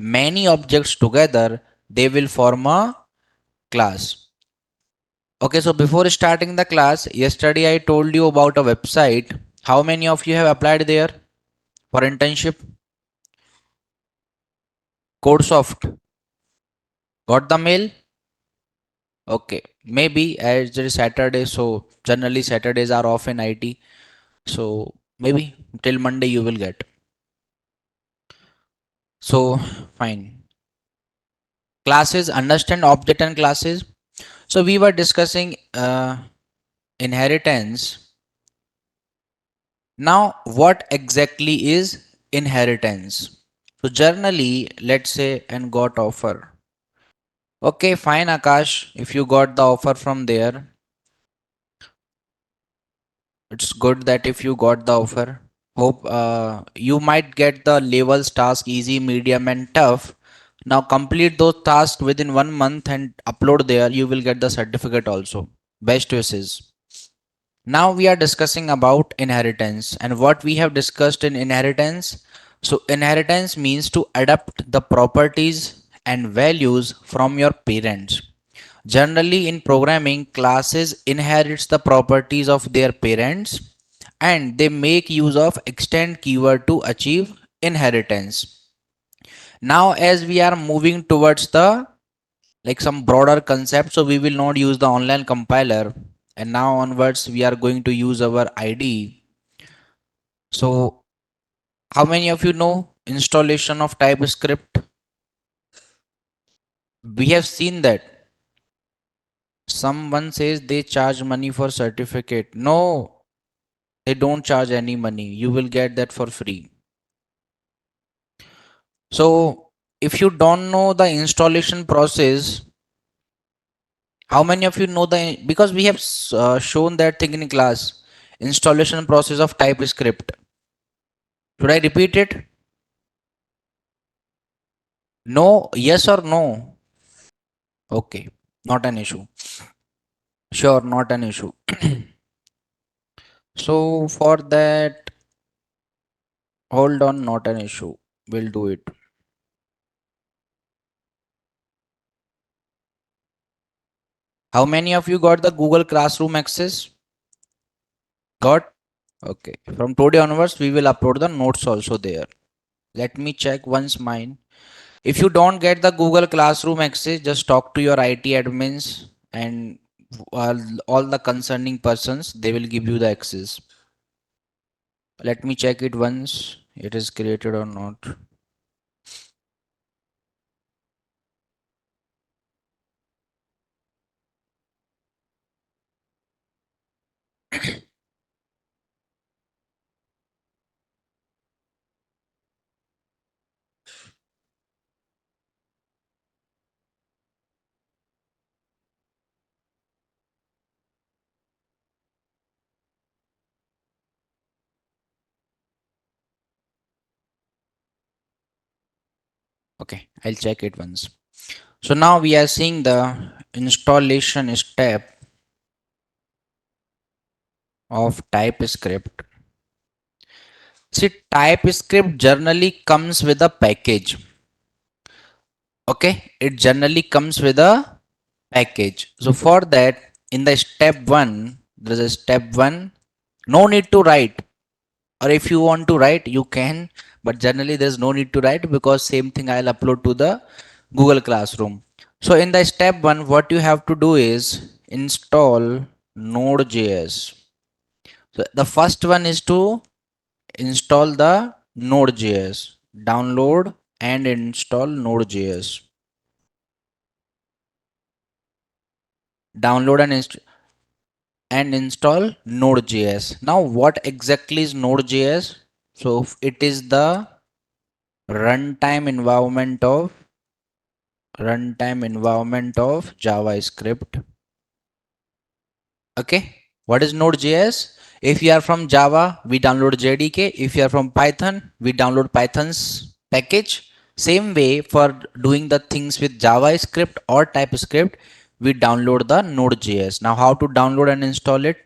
many objects together, they will form a class. Okay, so before starting the class, yesterday I told you about a website. How many of you have applied there for internship? Codesoft. Got the mail? Okay, maybe as it is Saturday, so generally Saturdays are off in IT. So maybe till Monday you will get. So fine. Classes, understand object and classes. So we were discussing inheritance. Now, what exactly is inheritance? So generally, let's say and got offer. Okay, fine, Akash. If you got the offer from there, it's good that if you got the offer. Hope you might get the levels task easy, medium, and tough. Now complete those tasks within 1 month and upload there. You will get the certificate also. Best wishes. Now we are discussing about inheritance and what we have discussed in inheritance. So inheritance means to adapt the properties and values from your parents. Generally in programming, classes inherits the properties of their parents and they make use of extend keyword to achieve inheritance. Now as we are moving towards the like some broader concept, so we will not use the online compiler and now onwards we are going to use our IDE. So how many of you know installation of typescript? We have seen that someone says they charge money for certificate. No, they don't charge any money. You will get that for free. So if you don't know the installation process, how many of you know the, because we have shown that thing in class, installation process of typescript. Should I repeat it? No, yes or no? Okay, not an issue. Sure, not an issue. So for that, hold on, not an issue. We'll do it. How many of you got the Google Classroom access? Got? Okay. From today onwards, we will upload the notes also there. Let me check once mine. If you don't get the Google Classroom access, just talk to your IT admins and all the concerning persons. They will give you the access. Let me check it once it is created or not. Okay, I'll check it once. So now we are seeing the installation step of TypeScript. See, TypeScript generally comes with a package. Okay, it generally comes with a package. So for that, in the step one, there is a step one. No need to write, or if you want to write, you can. But generally, there is no need to write because same thing I'll upload to the Google Classroom. So in the step one, what you have to do is install Node.js. So the first one is to install the Node.js. Download and install Node.js. Download and install Node.js. Now, what exactly is Node.js? So it is the runtime environment of JavaScript. Okay, what is Node.js? If you are from Java, we download JDK. If you are from Python, we download Python's package. Same way for doing the things with JavaScript or TypeScript, we download the Node.js. Now, how to download and install it?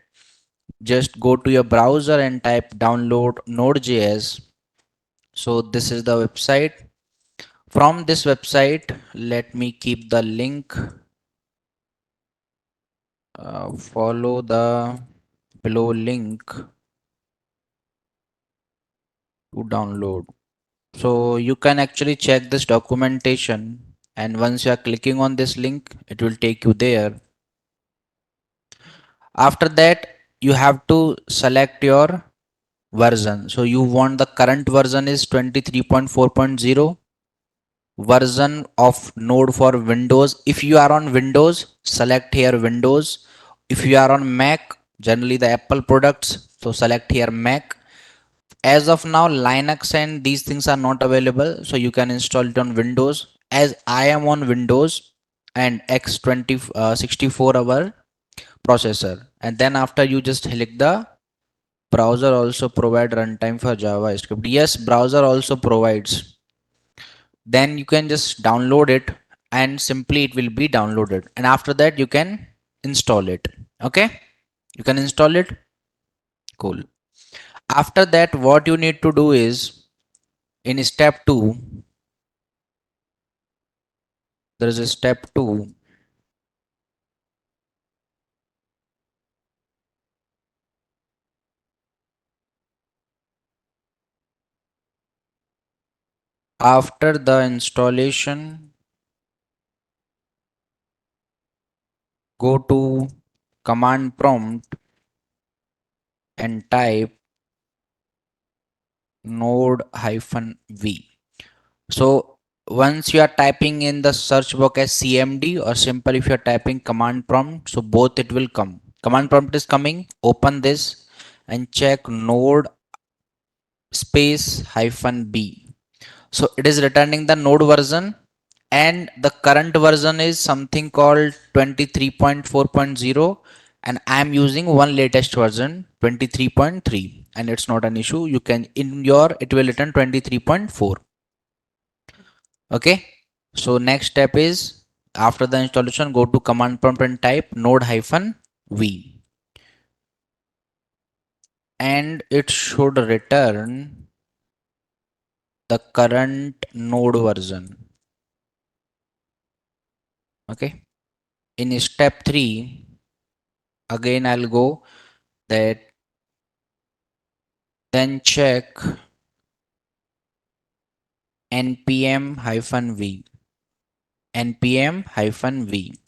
Just go to your browser and type download Node.js. So this is the website. From this website, let me keep the link. Follow the below link to download. So you can actually check this documentation, and once you are clicking on this link, it will take you there. After that, you have to select your version. So you want the current version is 23.4.0 version of node for Windows. If you are on Windows, select here Windows. If you are on Mac, generally the Apple products, so select here Mac. As of now, Linux and these things are not available, so you can install it on Windows. As I am on Windows and X20 64-hour processor, and then after you just select the browser also provide runtime for JavaScript. Yes, browser also provides. Then you can just download it and simply it will be downloaded. And after that you can install it. Okay, you can install it. Cool. After that, what you need to do is in step 2, there is a step 2. After the installation, go to command prompt and type node hyphen v. So once you are typing in the search box as cmd or simple if you are typing command prompt, so both it will come. Command prompt is coming, open this and check node space hyphen b. So it is returning the node version, and the current version is something called 23.4.0, and I am using one latest version 23.3, and it's not an issue. You can in your it will return 23.4. Okay, so next step is after the installation go to command prompt and type node hyphen v, and it should return the current node version. Okay, in step 3 again I'll go that, then check npm hyphen v, npm hyphen v.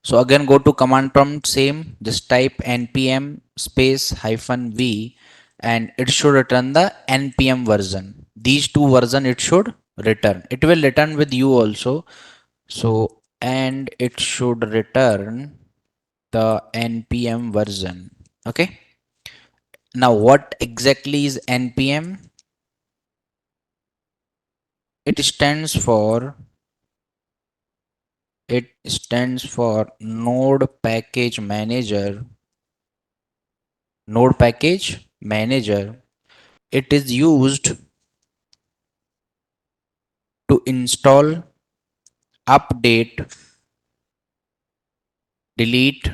So again go to command prompt, same, just type npm space hyphen v, and it should return the npm version. These two version it should return. It will return with you also. So and it should return the npm version. Okay. Now what exactly is npm? It stands for node package manager. Node package manager. It is used to install, update, delete,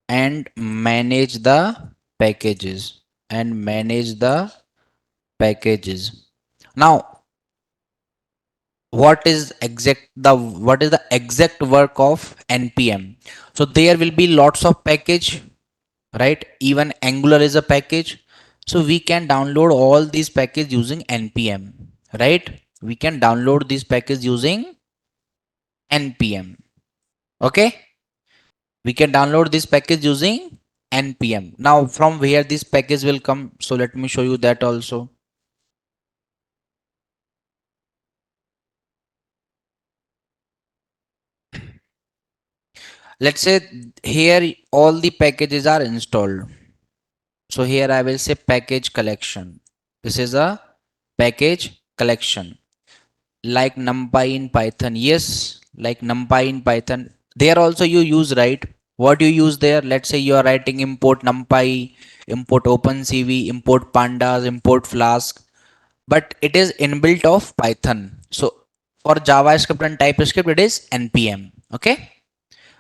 and manage the packages. Now, what is the exact work of npm? So there will be lots of package, right? Even Angular is a package. So we can download all these packages using npm, right? We can download this package using npm. Okay, we can download this package using npm. Now from where this package will come, so let me show you that also. Let's say here all the packages are installed. So here I will say package collection. This is a package collection like numpy in python. Yes, like numpy in python, there also you use, right? What you use there, let's say you are writing import numpy, import opencv, import pandas, import flask, but it is inbuilt of python. So for javascript and typescript it is npm. Okay,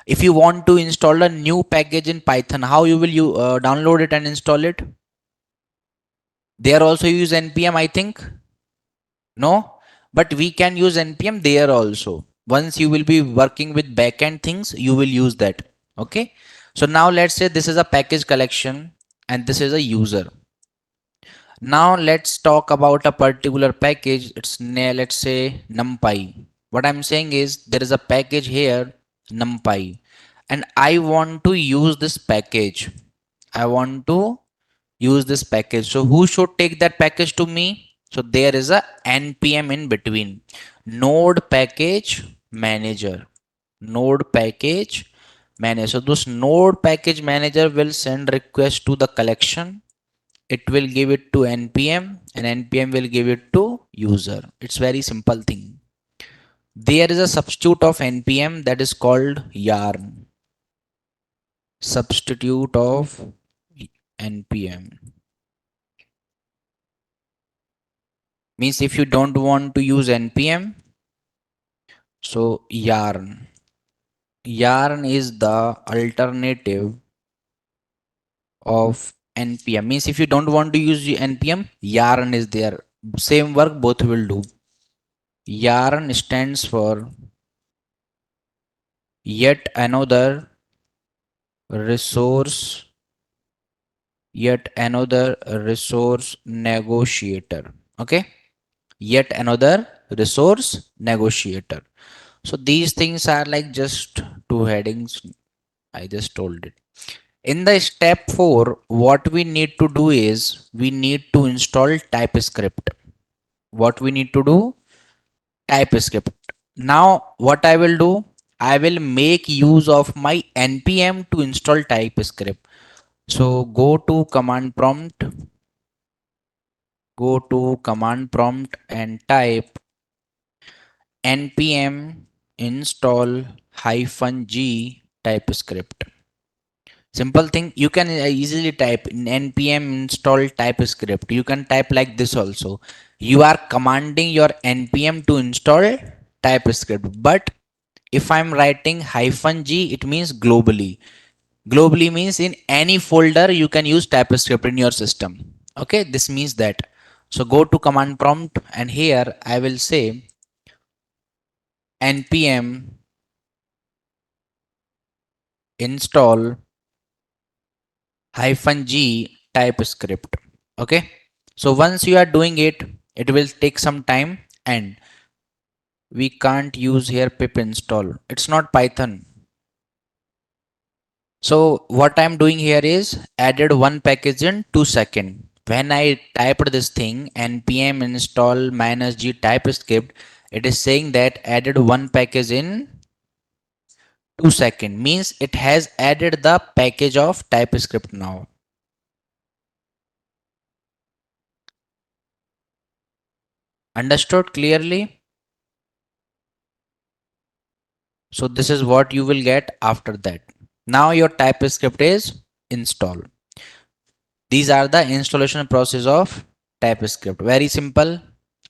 if you want to install a new package in python, how you will download it and install it? There also use npm, I think. No, but we can use npm there also. Once you will be working with backend things, you will use that. Okay, so now let's say this is a package collection and this is a user. Now let's talk about a particular package. Let's say numpy. What I'm saying is there is a package here, numpy, and I want to use this package. I want to use this package. So who should take that package to me? So there is a npm in between. Node package manager. Node package manager. So this node package manager will send request to the collection. It will give it to npm and npm will give it to user. It's very simple thing. There is a substitute of npm that is called yarn. Substitute of npm means if you don't want to use npm, so yarn is the alternative of npm. Means if you don't want to use npm, yarn is there. Same work both will do. Yarn stands for yet another resource, yet another resource negotiator. Okay, yet another resource negotiator. So these things are like just two headings. I just told it. In the step 4, what we need to do is we need to install typescript. What we need to do? TypeScript. Now what I will do, I will make use of my npm to install TypeScript. So go to command prompt and type npm install -g TypeScript. Simple thing, you can easily type in npm install TypeScript. You can type like this also. You are commanding your npm to install TypeScript, but if I'm writing -g, it means globally. Globally means in any folder you can use TypeScript in your system. Okay, this means that. So go to command prompt and here I will say npm install -g TypeScript. Okay. So once you are doing it, it will take some time and we can't use here pip install. It's not Python. So what I'm doing here is added one package in 2 seconds. When I typed this thing npm install -g TypeScript, it is saying that added one package in 2 seconds. Means it has added the package of TypeScript now. Understood clearly? So this is what you will get after that. Now your TypeScript is installed. These are the installation process of TypeScript. Very simple.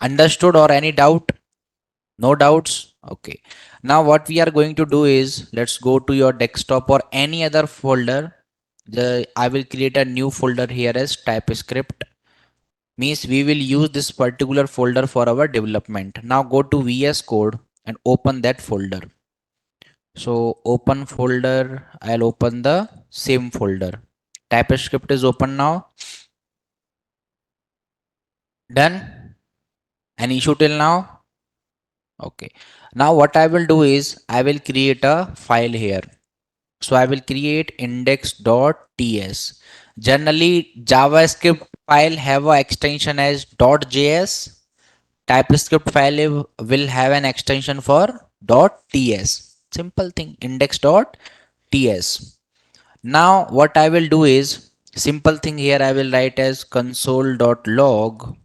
Understood or any doubt? No doubts? Okay. Now what we are going to do is let's go to your desktop or any other folder. I will create a new folder here as TypeScript. Means we will use this particular folder for our development. Now go to VS Code and open that folder. So open folder, I'll open the same folder. TypeScript is open now. Done. An issue till now? Okay. Now what I will do is I will create a file here. So I will create index.ts. Generally JavaScript file have a extension as .js. TypeScript file will have an extension for .ts. Simple thing, index.ts. Now what I will do is simple thing here I will write as console.log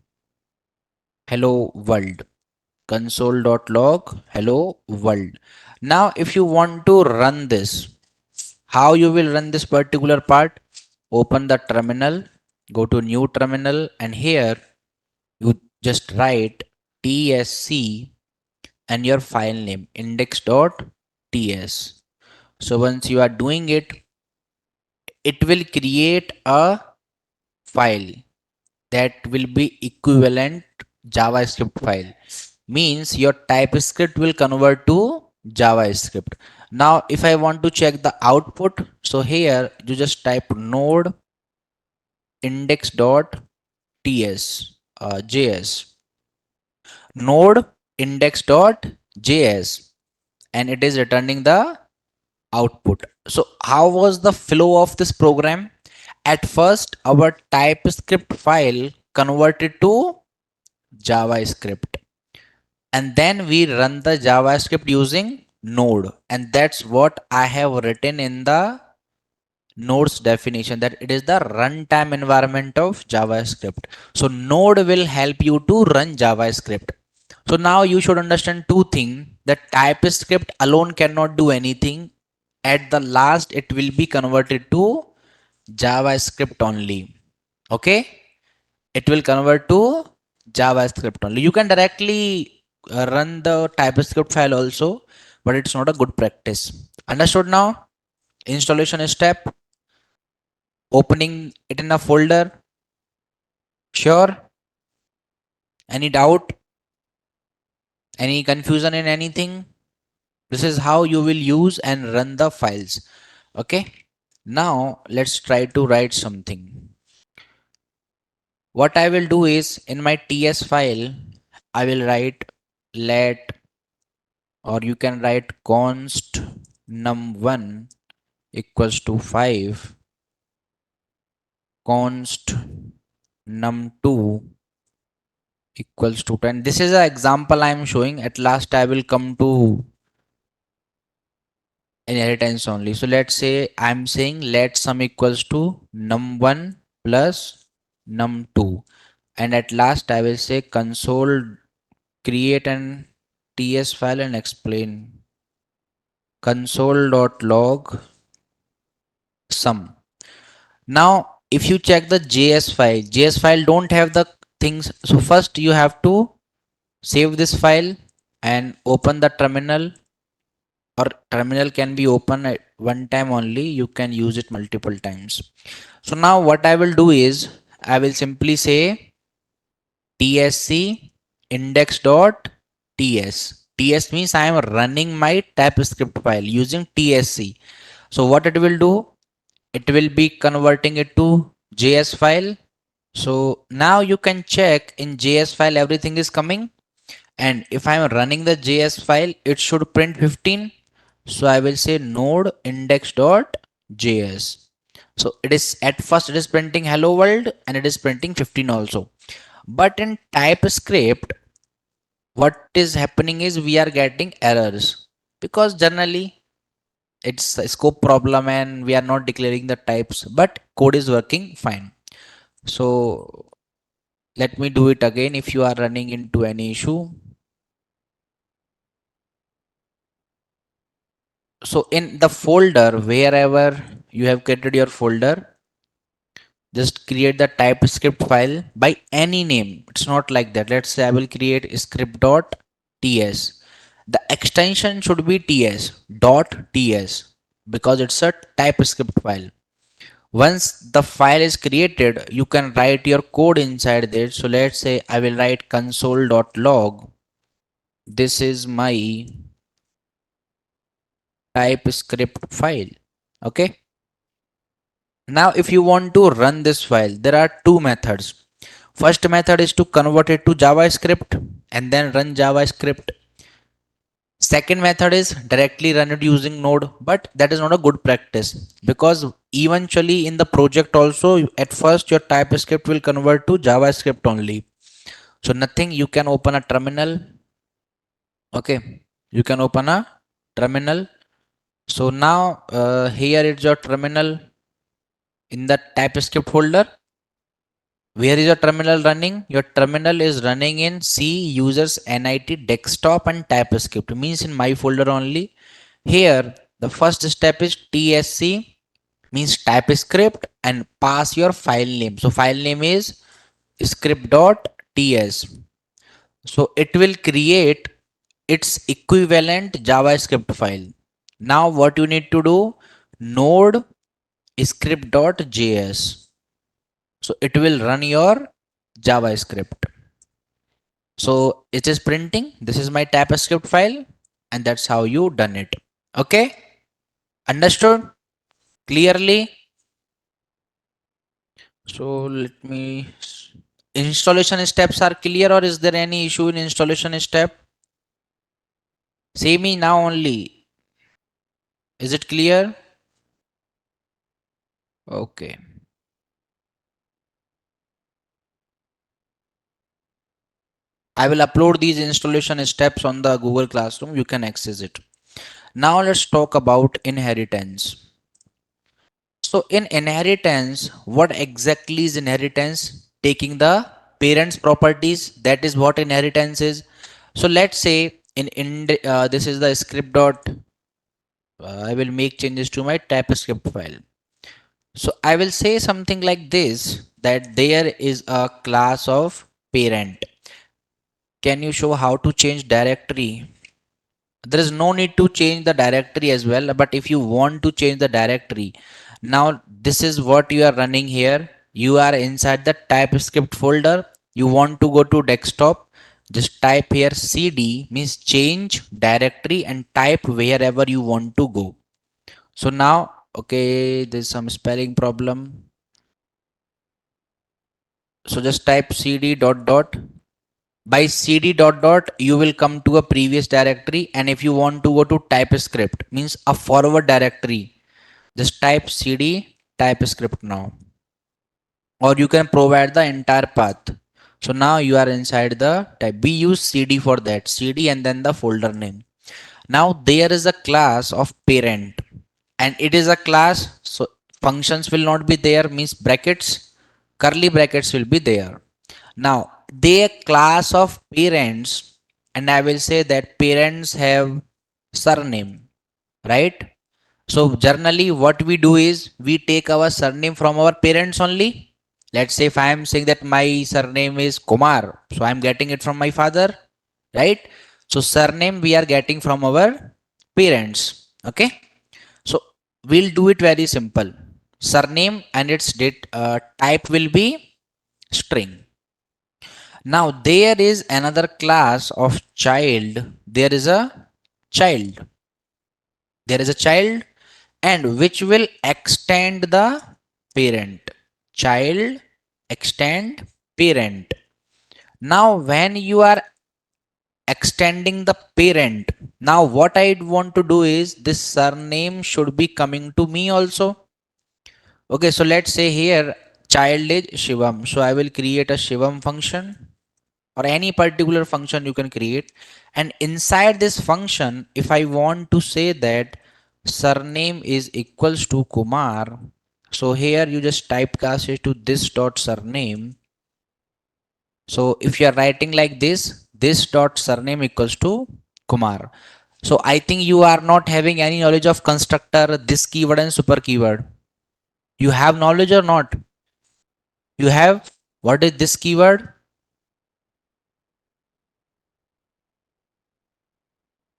hello world. Console.log hello world. Now if you want to run this, how you will run this particular part? Open the terminal, go to new terminal and here you just write tsc and your file name index.ts. So once you are doing it, it will create a file that will be equivalent JavaScript file. means your TypeScript will convert to JavaScript. Now, if I want to check the output, so here you just type node index.ts js node index.js, and it is returning the output. So how was the flow of this program? At first, our TypeScript file converted to JavaScript, and then we run the JavaScript using node, and that's what I have written in the node's definition, that it is the runtime environment of JavaScript. So node will help you to run JavaScript. So now you should understand two things, that TypeScript alone cannot do anything. At the last it will be converted to JavaScript only. Okay, it will convert to JavaScript only. You can directly run the TypeScript file also, but it's not a good practice. Understood now? Installation step, opening it in a folder. Sure? Any doubt? Any confusion in anything? This is how you will use and run the files. Okay. Now let's try to write something. What I will do is, in my TS file, I will write let, or you can write const num1 equals to 5, const num2 equals to 10. This is an example I am showing. At last I will come to inheritance only. So let's say I'm saying let sum equals to num1 plus num2, and at last I will say console create an ts file and explain console.log sum. Now if you check the JS file don't have the things. So first you have to save this file and open the terminal, or terminal can be open at one time only, you can use it multiple times. So now what I will do is, I will simply say tsc index.ts. ts means I am running my typescript file using tsc. So what it will do, it will be converting it to js file. So now you can check in js file everything is coming, and if I am running the js file it should print 15. So I will say node index.js. So it is, at first it is printing hello world and it is printing 15 also. But in typescript what is happening is we are getting errors, because generally it's a scope problem and we are not declaring the types, but code is working fine. So let me do it again if you are running into any issue. So in the folder, wherever you have created your folder, just create the typescript file by any name. It's not like that. Let's say I will create script.ts. The extension should be ts.ts, because it's a typescript file. Once the file is created, you can write your code inside there. So let's say I will write console.log. This is my typescript file. Okay. Now if you want to run this file, there are two methods. First method is to convert it to JavaScript and then run JavaScript. Second method is directly run it using node, but that is not a good practice, because eventually in the project also at first your TypeScript will convert to JavaScript only. So nothing, you can open a terminal. Okay, you can open a terminal. So now here is your terminal. In the TypeScript folder, where is your terminal running? Your terminal is running in C users NIT desktop and TypeScript, means in my folder only. Here the first step is tsc, means TypeScript, and pass your file name. So file name is script.ts. So it will create its equivalent JavaScript file. Now what you need to do, node script.js. So it will run your JavaScript. So it is printing. This is my typescript file, and that's how you done it. Okay, understood clearly? So let me. Installation steps are clear, or is there any issue in installation step? Say me now only. Is it clear? Okay. I will upload these installation steps on the Google Classroom. You can access it. Now let's talk about inheritance. So in inheritance, what exactly is inheritance? Taking the parents' properties. That is what inheritance is. So let's say this is the script dot. I will make changes to my typescript file. So I will say something like this, that there is a class of parent. Can you show how to change directory? There is no need to change the directory as well, but if you want to change the directory, now this is what you are running here. You are inside the typescript folder. You want to go to desktop, just type here cd, means change directory, and type wherever you want to go. So now, okay, there's some spelling problem. So just type cd dot dot. By cd dot dot you will come to a previous directory, and if you want to go to typescript, means a forward directory, just type cd typescript now, or you can provide the entire path. So now you are inside the type. We use cd for that, cd and then the folder name. Now there is a class of parent, and it is a class, so functions will not be there, means brackets, curly brackets will be there. Now they are class of parents, and I will say that parents have surname, right? So generally what we do is we take our surname from our parents only. Let's say if I am saying that my surname is Kumar, so I am getting it from my father, right? So surname we are getting from our parents. Okay, so we'll do it very simple. Surname and its date type will be string. Now there is another class of child. There is a child. There is a child, and which will extend the parent. Child extend parent. Now when you are extending the parent, now what I want to do is this surname should be coming to me also. Okay, so let's say here child is Shivam. So I will create a Shivam function, or any particular function you can create, and inside this function if I want to say that surname is equals to Kumar, so here you just typecast it to this dot surname. So if you are writing like this dot surname equals to Kumar. So I think you are not having any knowledge of constructor, this keyword and super keyword. You have knowledge or not? You have. What is this keyword?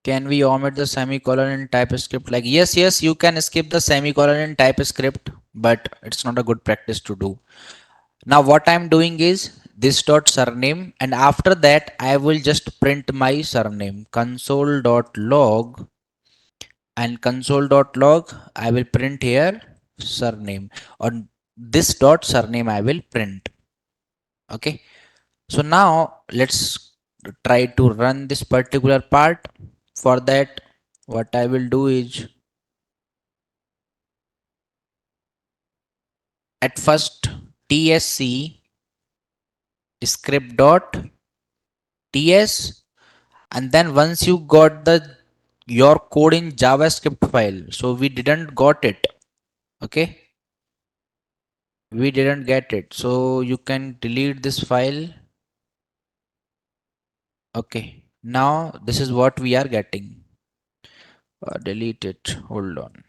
Can we omit the semicolon in TypeScript? Like, yes, yes, you can skip the semicolon in TypeScript, but it's not a good practice to do. Now, what I'm doing is this dot surname, and after that, I will just print my surname. Console.log, and console.log, I will print here surname. On this dot surname, I will print. Okay. So now let's try to run this particular part. For that, what I will do is at first tsc script dot ts, and then once you got the your code in JavaScript file, so we didn't got it. Okay, we didn't get it, so you can delete this file. Okay, now this is what we are getting. Delete it, hold on.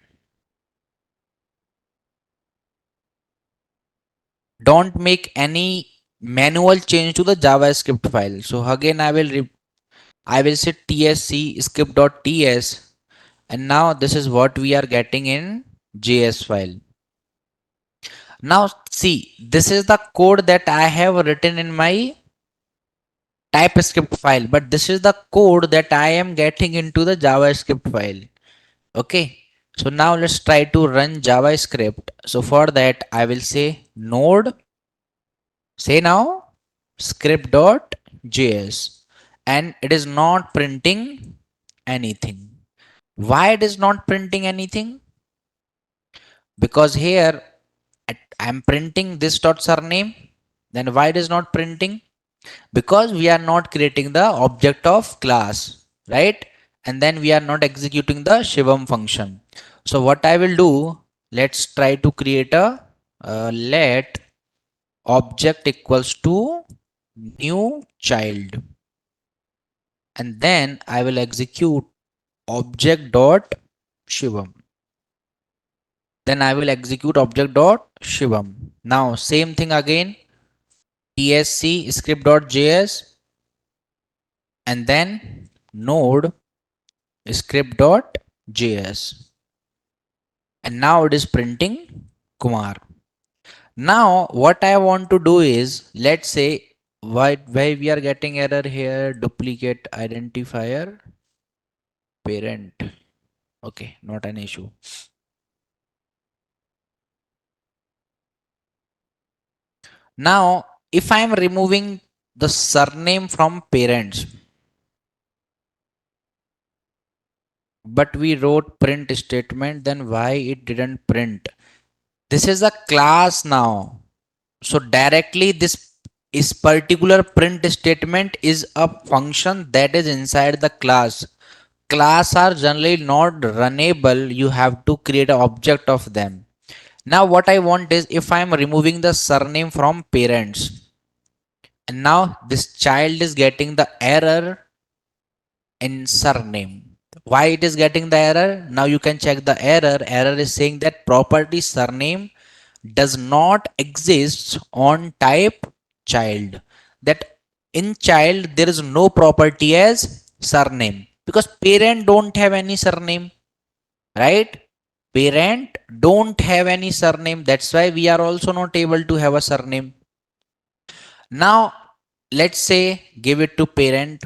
Don't make any manual change to the JavaScript file. So again, I will say tsc script.ts, and now this is what we are getting in JS file. Now see, this is the code that I have written in my TypeScript file, but this is the code that I am getting into the JavaScript file. Okay. So now let's try to run JavaScript. So for that, I will say node, say now script.js, and it is not printing anything. Why it is not printing anything? Because here I'm printing this dot surname. Then why it is not printing? Because we are not creating the object of class, right? And then we are not executing the Shivam function. So what I will do, let's try to create a let object equals to new child, and then I will execute object dot Shivam. Then I will execute object dot Shivam. Now same thing again, tsc script.js, and then node script.js, and now it is printing Kumar. Now what I want to do is, let's say why we are getting error here, duplicate identifier parent. Okay, not an issue. Now if I am removing the surname from parents, but we wrote print statement, then why it didn't print? This is a class now. So directly this is particular print statement is a function that is inside the class. Class are generally not runnable. You have to create an object of them. Now what I want is, if I am removing the surname from parents, and now this child is getting the error in surname. Why it is getting the error? Now you can check the error. Error is saying that property surname does not exist on type child. That in child there is no property as surname, because parent don't have any surname, right? Parent don't have any surname. That's why we are also not able to have a surname. Now let's say give it to parent.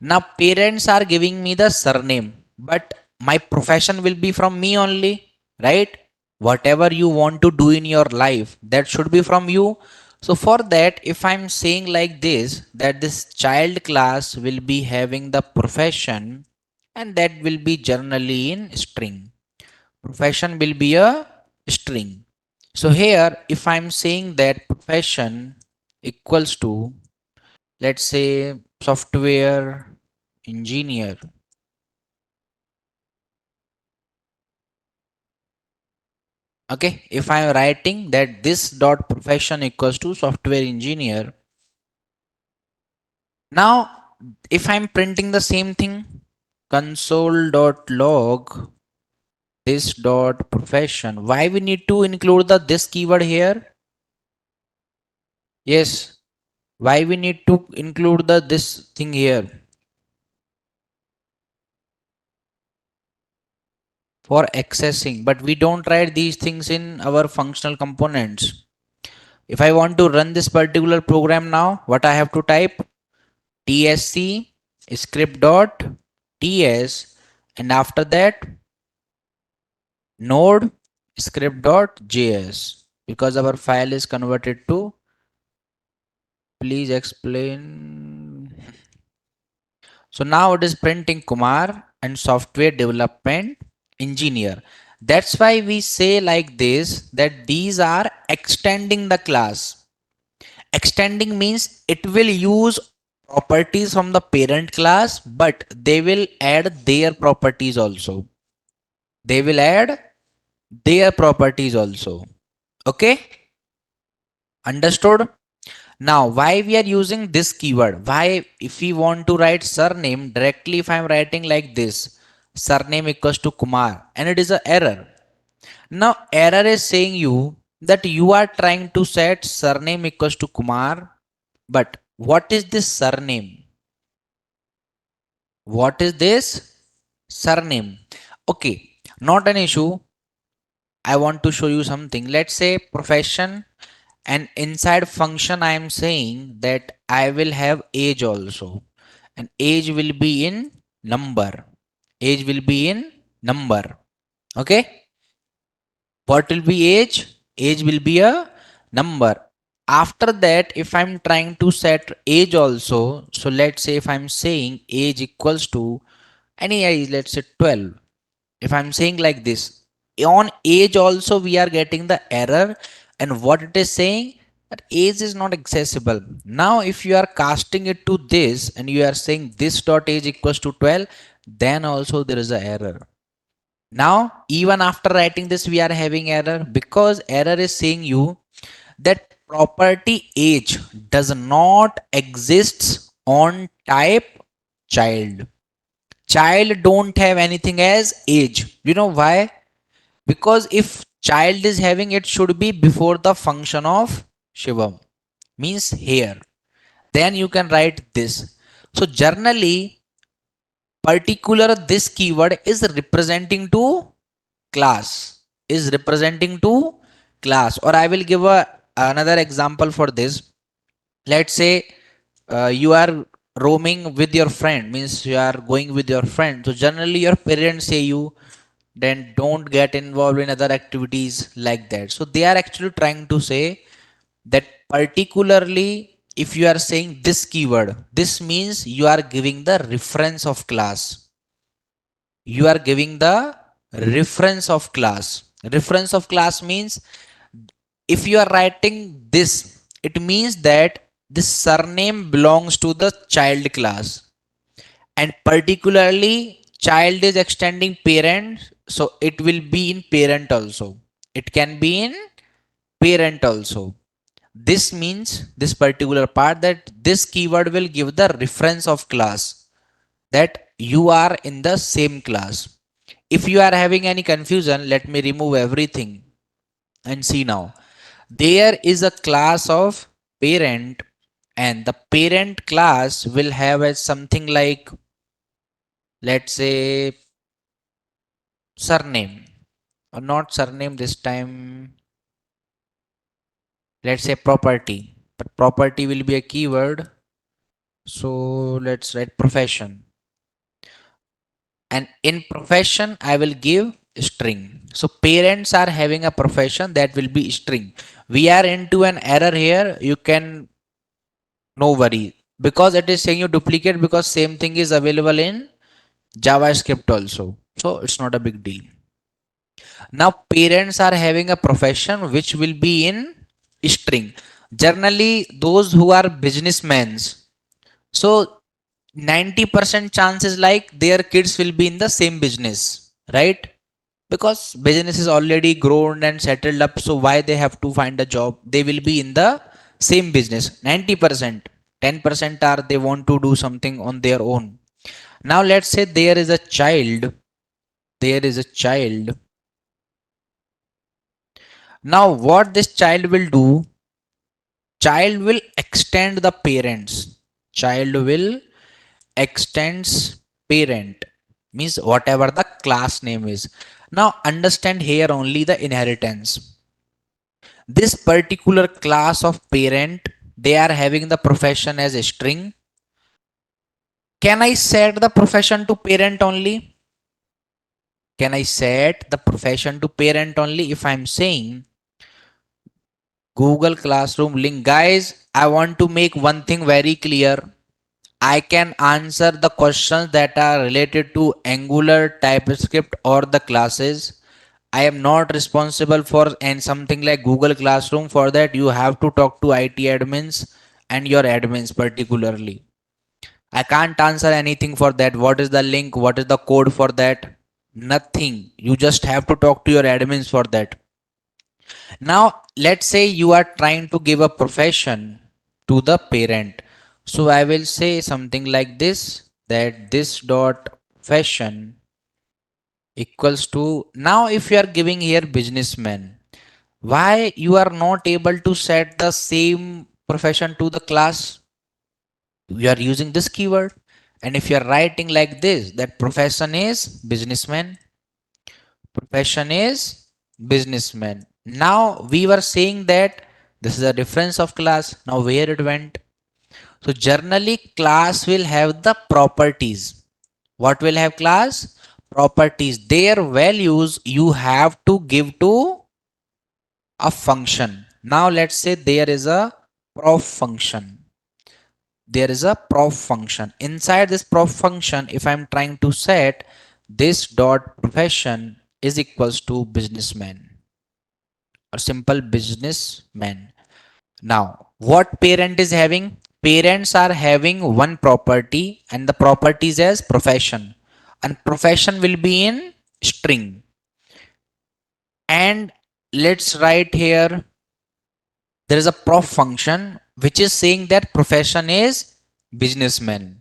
Now parents are giving me the surname, but my profession will be from me only, right? Whatever you want to do in your life, that should be from you. So for that, if I'm saying like this, that this child class will be having the profession, and that will be generally in string. Profession will be a string. So here, if I'm saying that profession equals to, let's say, software engineer. Okay, if I am writing that this dot profession equals to software engineer, now if I'm printing the same thing, console dot log this dot profession, why we need to include the this keyword here? Yes, why we need to include the this thing here? For accessing, but we don't write these things in our functional components. If I want to run this particular program now, what I have to type? tsc script.ts, and after that node script.js, because our file is converted to, please explain. So now it is printing Kumar and software development engineer. That's why we say like this, that these are extending the class. Extending means it will use properties from the parent class, but they will add their properties also. They will add their properties also. Okay, understood? Now why we are using this keyword? Why, if we want to write surname directly, if I am writing like this, surname equals to Kumar, and it is an error. Now error is saying you that you are trying to set surname equals to Kumar, but what is this surname? What is this surname? Okay, not an issue. I want to show you something. Let's say profession, And inside function I am saying that I will have age also, and age will be in number. Age will be in number. Okay, what will be age? Age will be a number. After that, if I'm trying to set age also, so let's say if I'm saying age equals to any age, let's say 12. If I'm saying like this, on age also we are getting the error, and what it is saying, that age is not accessible. Now if you are casting it to this and you are saying this dot age equals to 12, then also there is a error. Now even after writing this we are having error, because error is saying you that property age does not exists on type child. Child don't have anything as age. You know why? Because if child is having, it should be before the function of Shivam, means here. Then you can write this. So generally, particular this keyword is representing to class. Is representing to class. Or I will give another example for this. Let's say you are roaming with your friend, means you are going with your friend. So generally your parents say you, then don't get involved in other activities like that. So they are actually trying to say that particularly if you are saying this keyword, this means you are giving the reference of class. You are giving the reference of class. Reference of class means if you are writing this, it means that this surname belongs to the child class, and particularly child is extending parent, so it will be in parent also. It can be in parent also. This means this particular part, that this keyword will give the reference of class, that you are in the same class. If you are having any confusion, let me remove everything and see now. There is a class of parent, and the parent class will have as something like, let's say, surname, or not surname this time, let's say property. But property will be a keyword, so let's write profession. And in profession I will give string. So parents are having a profession, that will be string. We are into an error here, you can, no worry, because it is saying you duplicate, because same thing is available in JavaScript also, so it's not a big deal. Now parents are having a profession which will be in string. Generally those who are businessmen, so 90% chances like their kids will be in the same business, right? Because business is already grown and settled up, so why they have to find a job? They will be in the same business 90%. 10% are they want to do something on their own. Now let's say there is a child. There is a child. Now what this child will do, child will extend the parents. Child will extends parent, means whatever the class name is. Now understand here only the inheritance. This particular class of parent, they are having the profession as a string. Can I set the profession to parent only? Can I set the profession to parent only? If I'm saying Google Classroom link, guys, I want to make one thing very clear. I can answer the questions that are related to Angular, TypeScript, or the classes. I am not responsible for and something like Google Classroom. For that, you have to talk to IT admins and your admins particularly. I can't answer anything for that. What is the link? What is the code for that? Nothing. You just have to talk to your admins for that. Now, let's say you are trying to give a profession to the parent. So I will say something like this, that this dot profession equals to, now if you are giving here businessman, why you are not able to set the same profession to the class? You are using this keyword, and if you are writing like this, that profession is businessman, profession is businessman. Now we were saying that This is a difference of class. Now where it went? So generally class will have the properties. What will have class? Properties. Their values you have to give to a function. Now let's say there is a prof function. There is a prof function. Inside this prof function, if I'm trying to set this dot profession is equals to businessman or simple businessman. Now, what parent is having? Parents are having one property and the property is as profession. And profession will be in string. And let's write here there is a prof function which is saying that profession is businessman.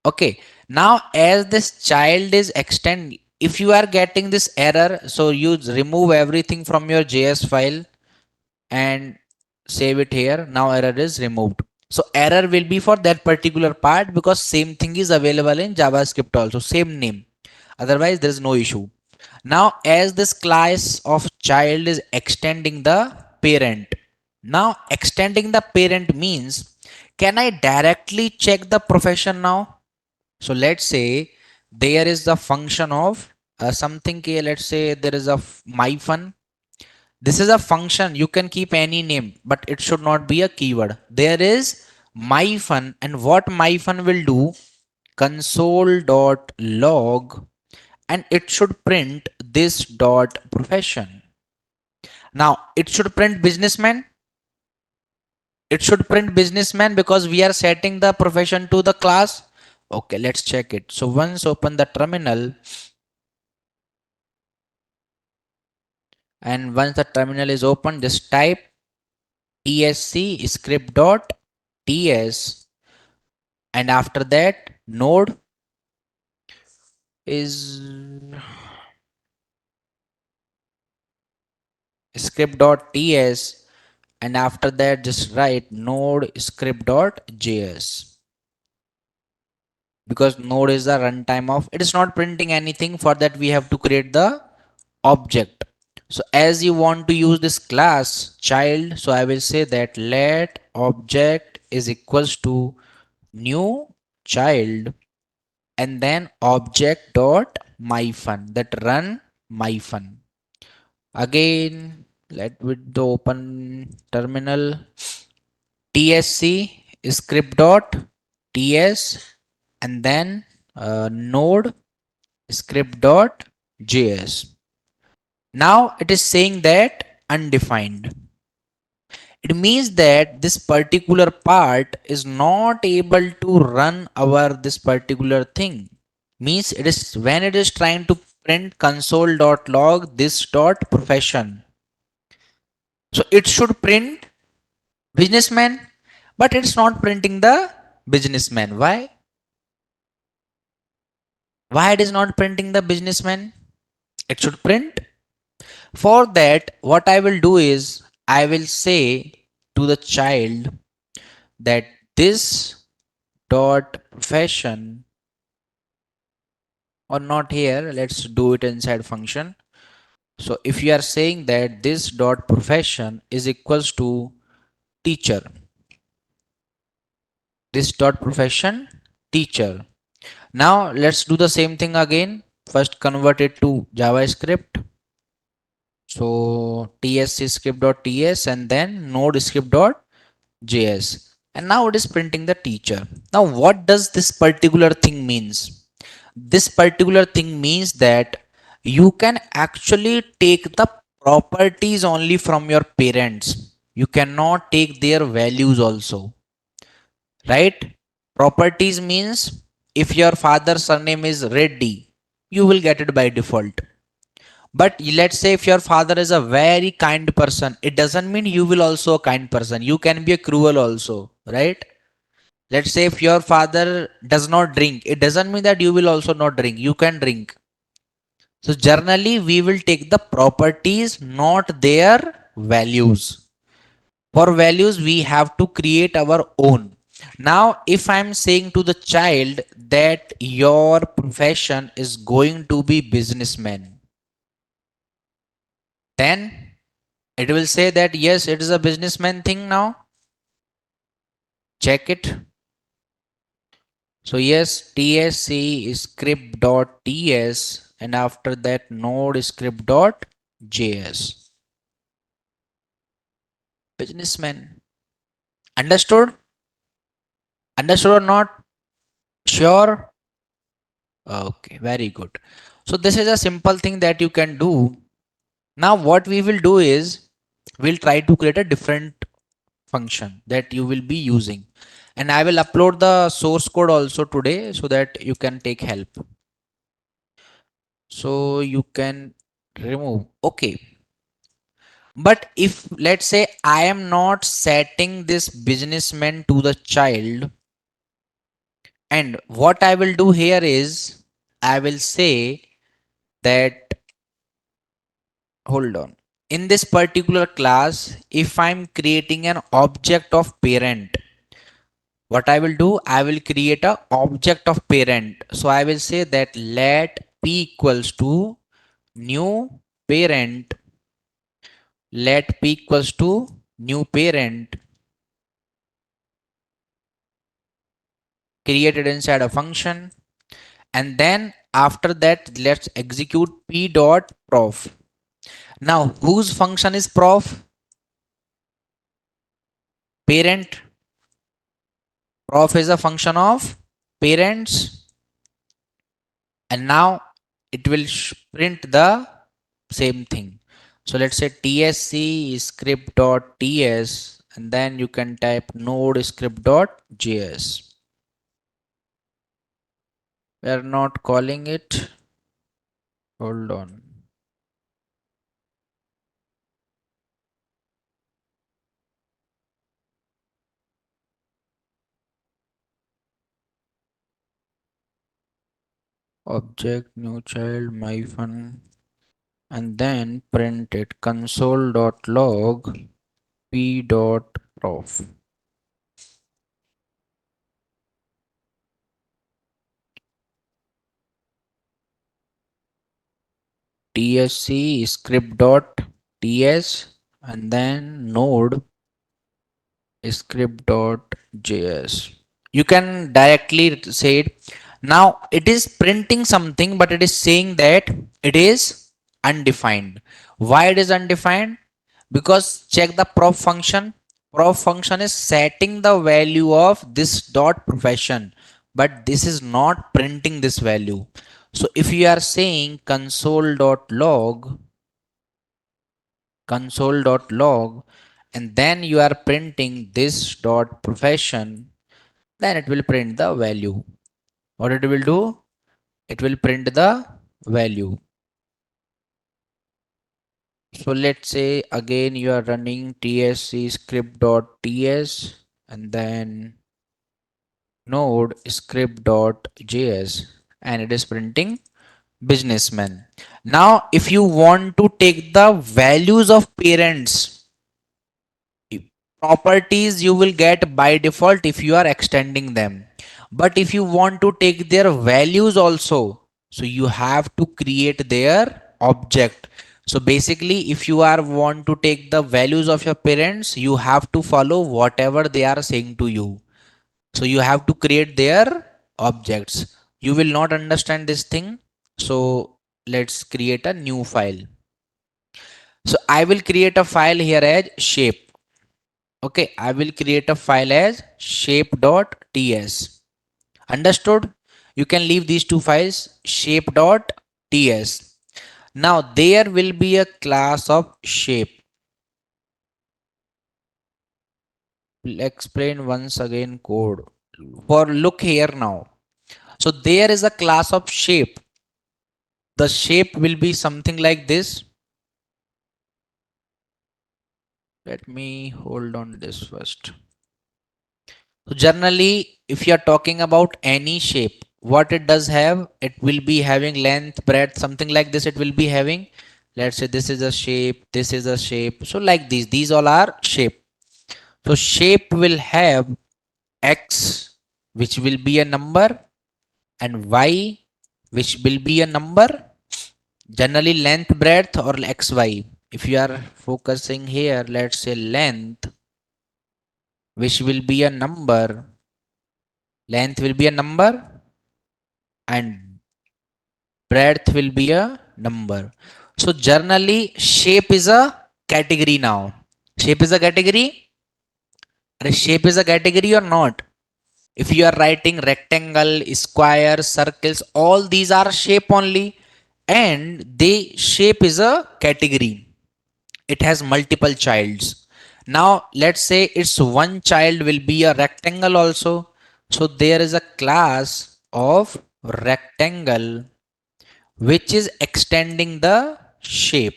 Okay. Now, as this child is extend, if you are getting this error, so you remove everything from your JS file and save it here. Now error is removed. So error will be for that particular part because same thing is available in JavaScript also, same name. Otherwise there is no issue. Now as this class of child is extending the parent. Now extending the parent means can I directly check the profession now? So let's say there is the function of something, let's say there is a my fun. This is a function. You can keep any name, but it should not be a keyword. There is my fun, and what my fun will do, console.log, and it should print this dot profession. Now it should print businessman. It should print businessman because we are setting the profession to the class. Okay, let's check it. So once open the terminal, and once the terminal is open, just type tsc script.ts, and after that node is script.ts, and after that just write node script.js, because node is the runtime of it is not printing anything. For that we have to create the object. So as you want to use this class child, so I will say that let object is equals to new child, and then object dot myfun, that run myfun. Again, let with the open terminal, tsc script dot ts, and then node script dot js. Now it is saying that undefined. It means that this particular part is not able to run our this particular thing. Means it is when it is trying to print console.log this dot profession. So it should print businessman, but it's not printing the businessman. Why? Why it is not printing the businessman? It should print. For that, what I will do is I will say to the child that this dot profession, or not here, let's do it inside function. So if you are saying that this dot profession is equals to teacher, this dot profession teacher. Now let's do the same thing again. First convert it to JavaScript. So tsc script.ts and then node script.js. And now it is printing the teacher. Now what does this particular thing means? This particular thing means that you can actually take the properties only from your parents. You cannot take their values also, right? Properties means if your father's surname is Reddy, you will get it by default. But let's say if your father is a very kind person, it doesn't mean you will also a kind person. You can be a cruel also, right? Let's say if your father does not drink, it doesn't mean that you will also not drink. You can drink. So generally we will take the properties, not their values. For values, we have to create our own. Now, if I'm saying to the child that your profession is going to be businessman, then It will say that yes, it is a businessman thing now. Check it. So yes, tsc script.ts and after that node script.js. Businessman. Understood? Understood or not? Sure? Okay, very good. So this is a simple thing that you can do. Now what we will do is we'll try to create a different function that you will be using. And I will upload the source code also today so that you can take help. So you can remove. Okay. But if let's say I am not setting this businessman to the child, and what I will do here is I will say that, hold on, in this particular class, if I'm creating an object of parent, what I will do, I will create a object of parent. So I will say that let p equals to new parent, let p equals to new parent created inside a function, and then after that let's execute p dot prof. Now whose function is prof? Parent. Prof is a function of parents, and now it will print the same thing. So let's say tsc script.ts and then you can type node script.js. We are not calling it. Hold on. Object new child my fun, and then print it console.log p.prof. tsc script.ts and then node script.js. You can directly say it. Now it is printing something, but it is saying that it is undefined. Why it is undefined? Because check the prof function. Prof function is setting the value of this dot profession, but this is not printing this value. So if you are saying console.log and then you are printing this dot profession, then it will print the value. What it will do? It will print the value. So let's say again you are running tsc script.ts and then node script.js and it is printing businessman. Now if you want to take the values of parents, properties you will get by default if you are extending them, but if you want to take their values also, so you have to create their object. So basically if you are want to take the values of your parents, you have to follow whatever they are saying to you. So you have to create their objects. You will not understand this thing, so let's create a new file. So I will create a file here as shape. Okay, I will create a file as shape.ts. Understood? You can leave these two files, shape.ts. Now there will be a class of shape. We'll explain once again code. For look here now. So there is a class of shape. The shape will be something like this. Let me hold on this first. So generally, if you are talking about any shape, what it does have, it will be having length, breadth, something like this. It will be having, let's say this is a shape, this is a shape. So like these all are shape. So shape will have X, which will be a number, and Y, which will be a number. Generally length, breadth, or XY. If you are focusing here, let's say length, which will be a number, length will be a number and breadth will be a number. So generally shape is a category now. Shape is a category. Shape is a category or not? If you are writing rectangle, square, circles, all these are shape only, and they shape is a category. It has multiple childs. Now let's say it's one child will be a rectangle also. So there is a class of rectangle which is extending the shape.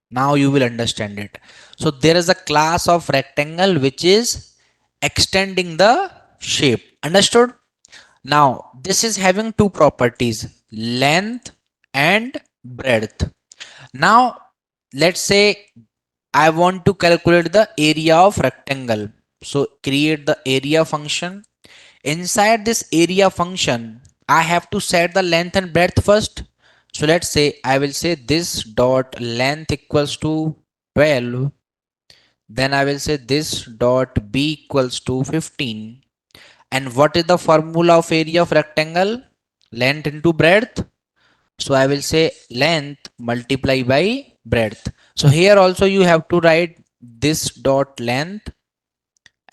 Now you will understand it. So there is a class of rectangle which is extending the shape. Understood? Now this is having two properties, length and breadth. Now let's say I want to calculate the area of rectangle. So create the area function. Inside this area function, I have to set the length and breadth first. So let's say I will say this dot length equals to 12. Then I will say this dot b equals to 15. And what is the formula of area of rectangle? Length into breadth. So I will say length multiply by breadth. So here also you have to write this dot length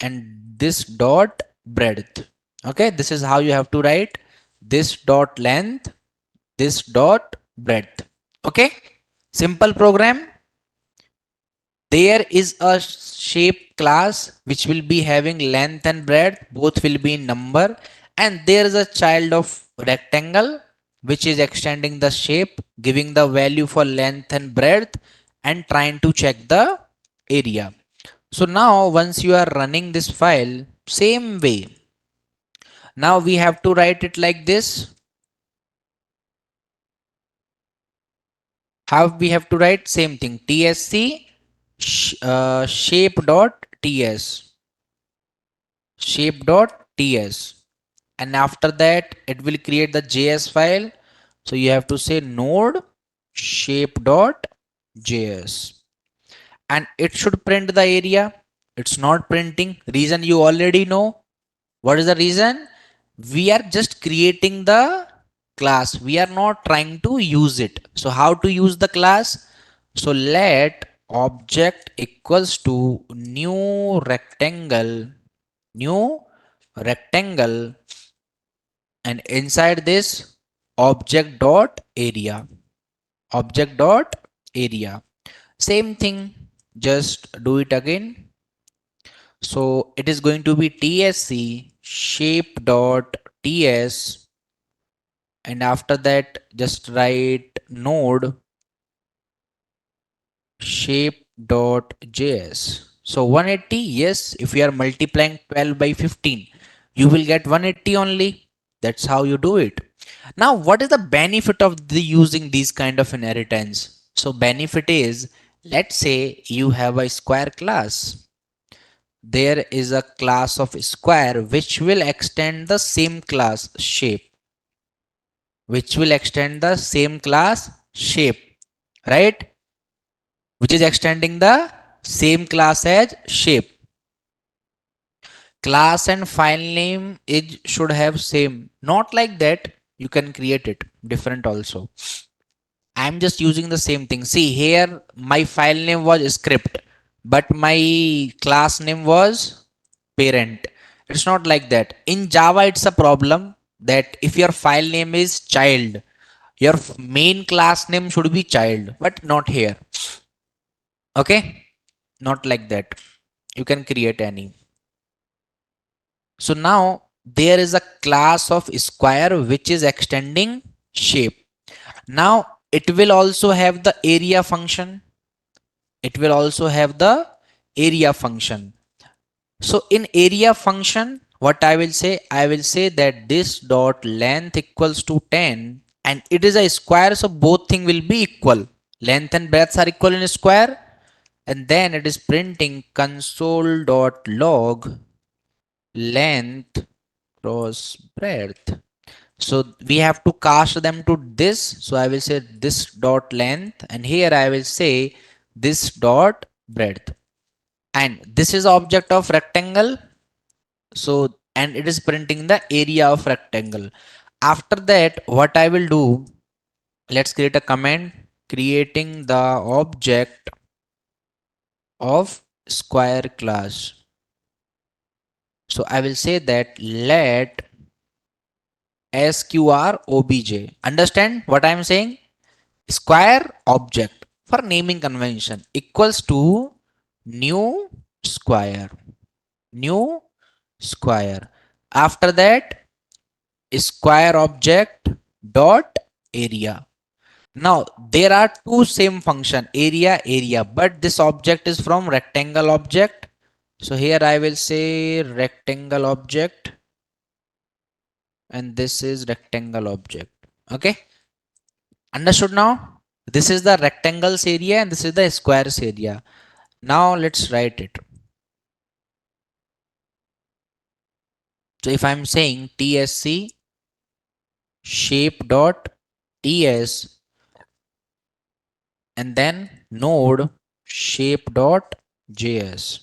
and this dot breadth. Okay, this is how you have to write this dot length, this dot breadth. Okay, simple program. There is a shape class which will be having length and breadth, both will be in number, and there is a child of rectangle which is extending the shape, giving the value for length and breadth, and trying to check the area. So now once you are running this file, same way, now we have to write it like this. How we have to write? Same thing, tsc shape dot ts, shape.ts, and after that it will create the js file. So you have to say node shape.js, and it should print the area. It's not printing. Reason you already know. What is the reason? We are just creating the class, we are not trying to use it. So how to use the class? So let object equals to new rectangle, new rectangle, and inside this object dot area, object dot area. Same thing, just do it again. So it is going to be tsc shape dot ts, and after that just write node shape.js. So 180, yes, if you are multiplying 12 by 15, you will get 180 only. That's how you do it. Now, what is the benefit of the using these kind of inheritance? So benefit is, let's say you have a square class. There is a class of square which will extend the same class shape, which will extend the same class shape, right? Which is extending the same class as shape. Class and file name is should have same. Not like that. You can create it different also. I'm just using the same thing. See here, my file name was script, but my class name was parent. It's not like that. In Java, it's a problem that if your file name is child, your main class name should be child, but not here. Okay, not like that. You can create any. So now there is a class of square which is extending shape. Now it will also have the area function. It will also have the area function. So in area function, what I will say? I will say that this dot length equals to 10, and it is a square, so both thing will be equal. Length and breadth are equal in a square, and then it is printing console.log length cross breadth. So we have to cast them to this. So I will say this dot length, and here I will say this dot breadth, and this is object of rectangle. So and it is printing the area of rectangle. After that, what I will do, let's create a command creating the object of square class. So I will say that let sqr obj. Understand what I am saying? Square object for naming convention equals to new square. New square. After that, square object dot area. Now there are two same function, area, but this object is from rectangle object. So here I will say rectangle object, and this is rectangle object. Okay, understood now? This is the rectangles area and this is the squares area. Now let's write it. So if I'm saying tsc shape dot ts and then node shape dot js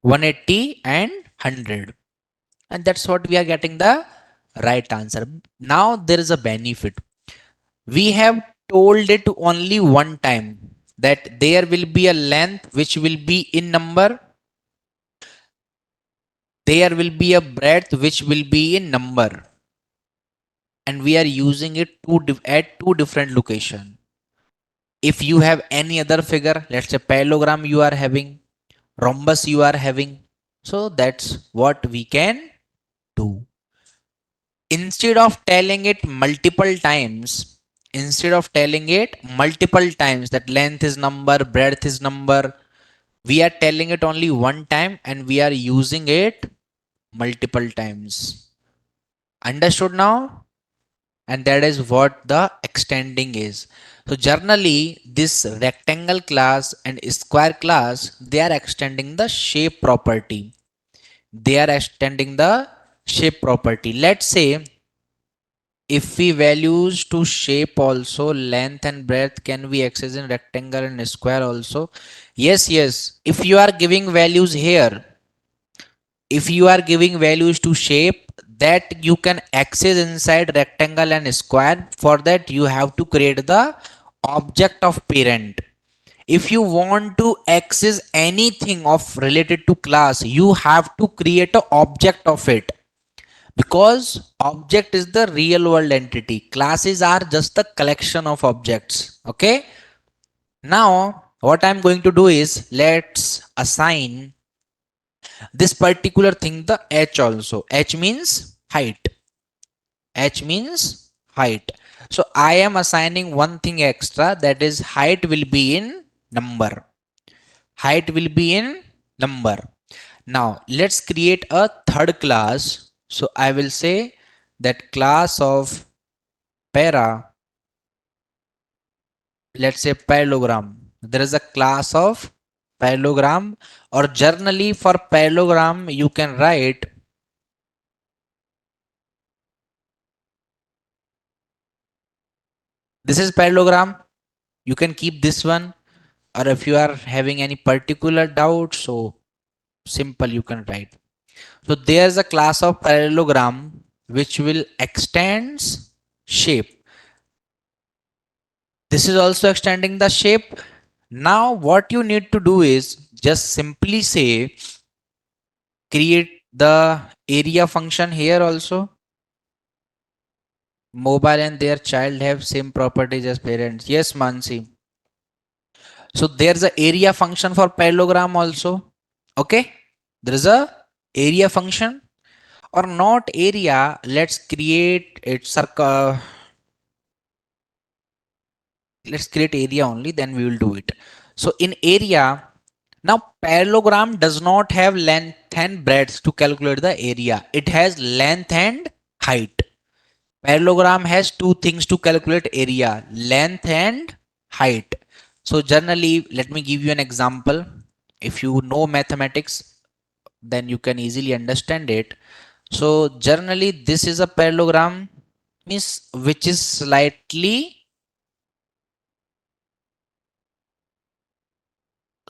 180 and 100, and that's what we are getting the right answer. Now there is a benefit. We have told it only one time that there will be a length which will be in number, there will be a breadth which will be in number, and we are using it at two different location. If you have any other figure, let's say parallelogram you are having, rhombus you are having, so that's what we can do. Instead of telling it multiple times, instead of telling it multiple times that length is number, breadth is number, we are telling it only one time and we are using it multiple times. Understood now? And that is what the extending is. So generally this rectangle class and square class, they are extending the shape property. They are extending the shape property. Let's say if we values to shape also length and breadth can be accessed in rectangle and square also. Yes, if you are giving values here, if you are giving values to shape that you can access inside rectangle and square, for that you have to create the object of parent. If you want to access anything of related to class, you have to create an object of it, because object is the real world entity, classes are just the collection of objects. Okay, now what I'm going to do is let's assign this particular thing the h also. H means height. H means height. So I am assigning one thing extra, that is height will be in number. Height will be in number. Now let's create a third class. So I will say that class of para, let's say parallelogram. There is a class of parallelogram, or generally for parallelogram you can write this is parallelogram. You can keep this one, or if you are having any particular doubt, so simple you can write. So there's a class of parallelogram which will extends shape. This is also extending the shape. Now what you need to do is just simply say create the area function here also. Mobile and their child have same properties as parents. Yes, Mansi. So there's a area function for parallelogram also. Okay, there is a area function, or not area. Let's create it circle. Let's create area only, then we will do it. So in area, now parallelogram does not have length and breadth to calculate the area. It has length and height. Parallelogram has two things to calculate area, length and height. So generally, let me give you an example. If you know mathematics, then you can easily understand it. So generally, this is a parallelogram, means which is slightly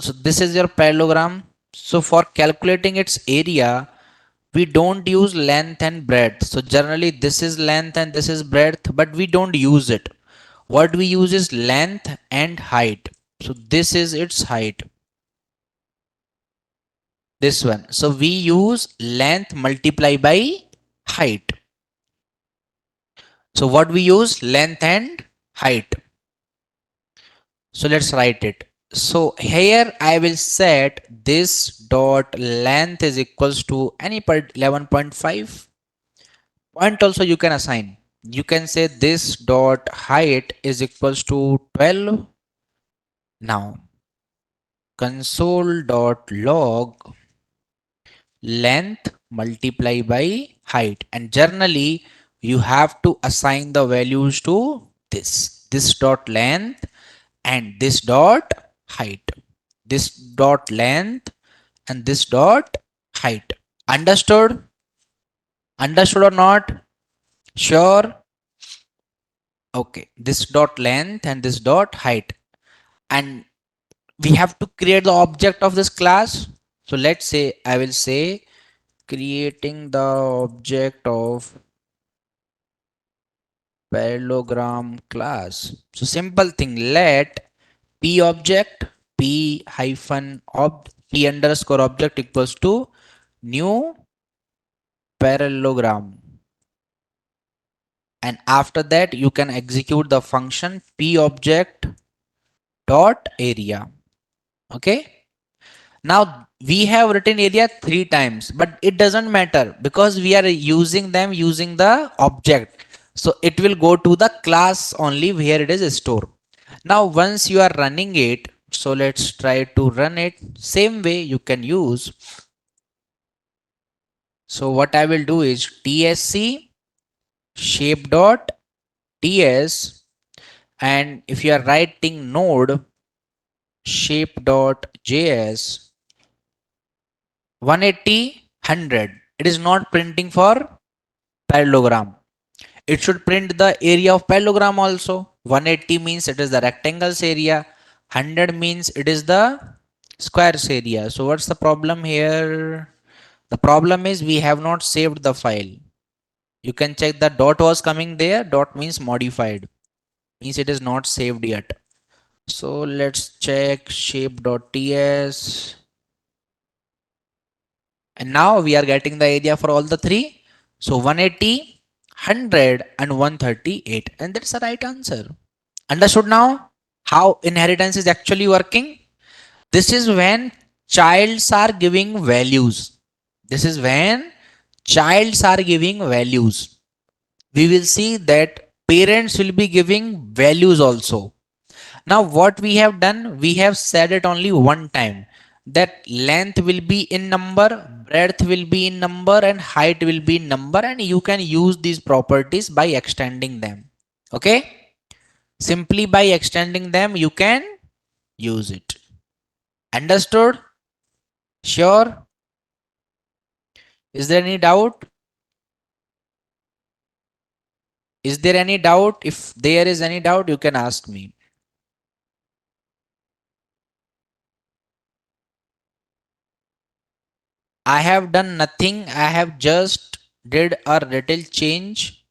So this is your parallelogram. So for calculating its area, we don't use length and breadth. So generally this is length and this is breadth, but we don't use it. What we use is length and height. So this is its height. This one. So we use length multiply by height. So what we use? Length and height. So let's write it. So here I will set this dot length is equals to any part 11.5. Point also you can assign. You can say this dot height is equals to 12. Now console dot log length multiply by height, and generally you have to assign the values to this dot length and this dot height, this dot length and this dot height. Understood or not? Sure. Okay, this dot length and this dot height, and we have to create the object of this class. So let's say I will say creating the object of parallelogram class. So simple thing, let p object p hyphen p underscore object equals to new parallelogram, and after that you can execute the function p object dot area. Okay, now we have written area 3 times, but it doesn't matter because we are using them using the object, so it will go to the class only where it is stored. Now once you are running it, so let's try to run it same way you can use. So what I will do is tsc shape dot ts, and if you are writing node shape dot js 180 100, it is not printing for parallelogram. It should print the area of parallelogram also. 180 means it is the rectangle's area, 100 means it is the square's area. So what's the problem here? The problem is we have not saved the file. You can check the dot was coming there. Dot means modified, means it is not saved yet. So let's check shape.ts, and now we are getting the area for all the three. So 180, 100 and 138, and that's the right answer. Understood now how inheritance is actually working? This is when childs are giving values. This is when childs are giving values. We will see that parents will be giving values also. Now what we have done, we have said it only one time, that length will be in number, breadth will be in number and height will be in number, and you can use these properties by extending them. Okay, simply by extending them you can use it. Understood? Sure? Is there any doubt? Is there any doubt? If there is any doubt, you can ask me. I have done nothing. I have just did a little change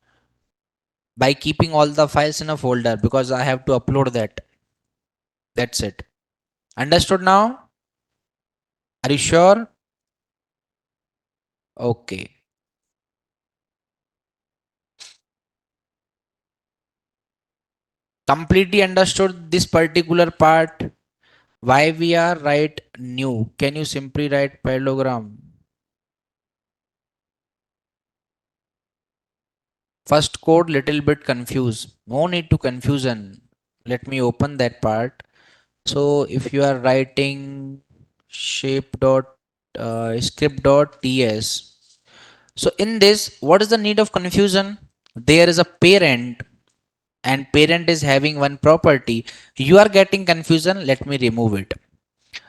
by keeping all the files in a folder because I have to upload that. That's it. Understood now? Are you sure? Okay. Completely understood this particular part. Why we are write new? Can you simply write parallelogram? First code little bit confused. No need to confusion. Let me open that part. So if you are writing shape dot script dot ts, so in this, what is the need of confusion? There is a parent and parent is having one property. You are getting confusion. Let me remove it.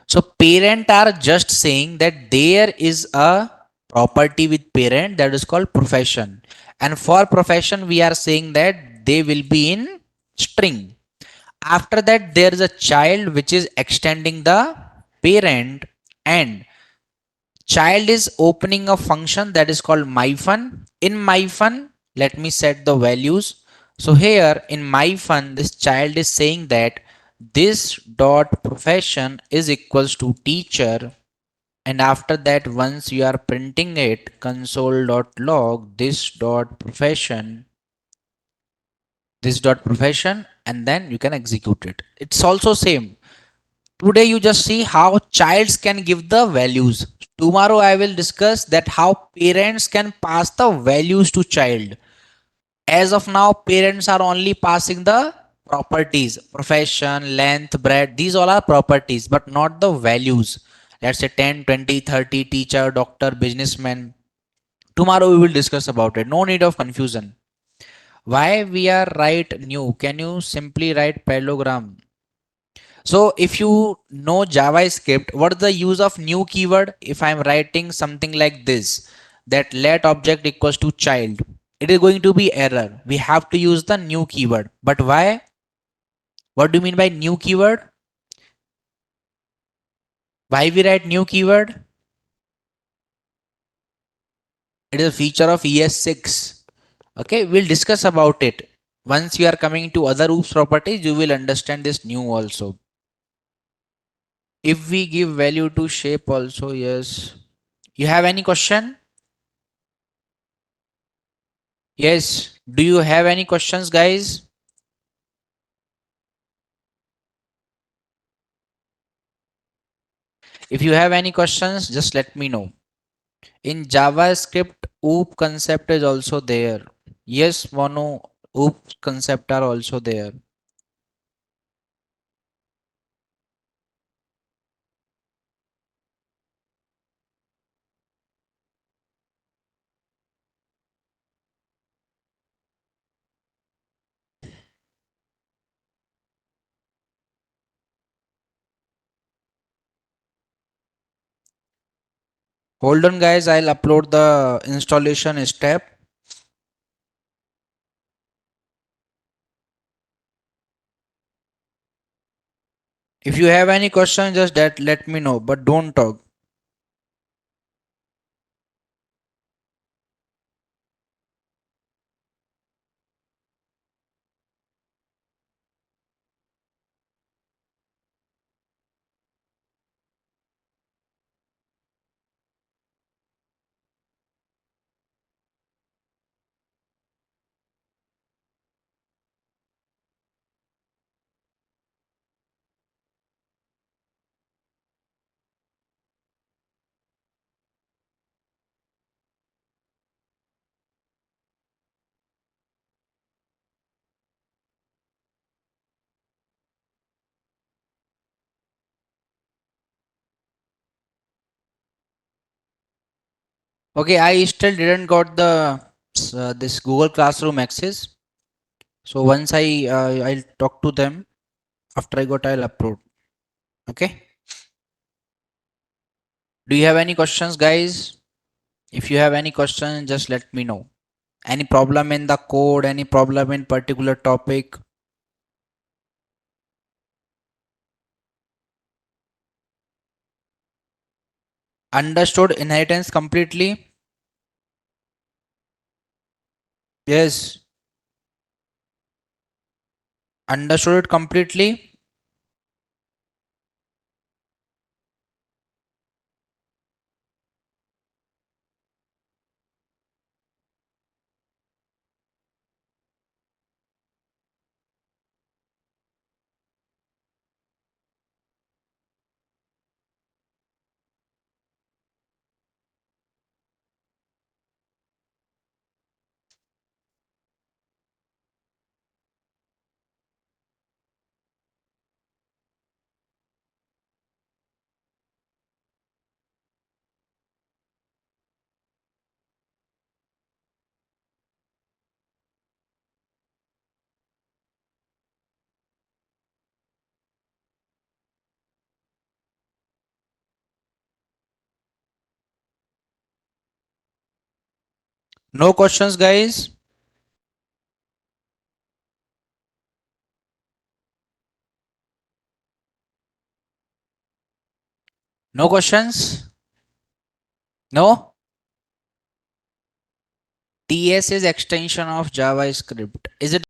So parent are just saying that there is a property with parent that is called profession. And for profession, we are saying that they will be in string. After that, there is a child which is extending the parent and child is opening a function that is called myfun. In myfun, let me set the values. So here in myfun, this child is saying that this dot profession is equals to teacher, and after that once you are printing it console.log this dot profession, and then you can execute it. It's also same. Today you just see how childs can give the values. Tomorrow I will discuss that how parents can pass the values to child. As of now, parents are only passing the properties, profession, length, breadth. These all are properties, but not the values. Let's say 10, 20, 30, teacher, doctor, businessman. Tomorrow we will discuss about it. No need of confusion. Why we are write new? Can you simply write parallelogram? So if you know JavaScript, what is the use of new keyword? If I'm writing something like this, that let object equals to child, it is going to be error. We have to use the new keyword. But why? What do you mean by new keyword? Why we write new keyword? It is a feature of ES6. Okay, we'll discuss about it. Once you are coming to other OOPS properties, you will understand this new also. If we give value to shape also, yes. You have any question? Yes. Do you have any questions, guys? If you have any questions, just let me know. In JavaScript, OOP concept is also there. Yes, mono OOP concept are also there. Hold on, guys. I'll upload the installation step. If you have any questions, just that let me know, but don't talk. Okay, I still didn't got the this Google Classroom access. So once I'll talk to them. After I got, I'll upload. Okay. Do you have any questions, guys? If you have any questions, just let me know. Any problem in the code? Any problem in particular topic? Understood inheritance completely? Yes. Understood it completely? No questions, guys? No questions? No? TS is extension of JavaScript. Is it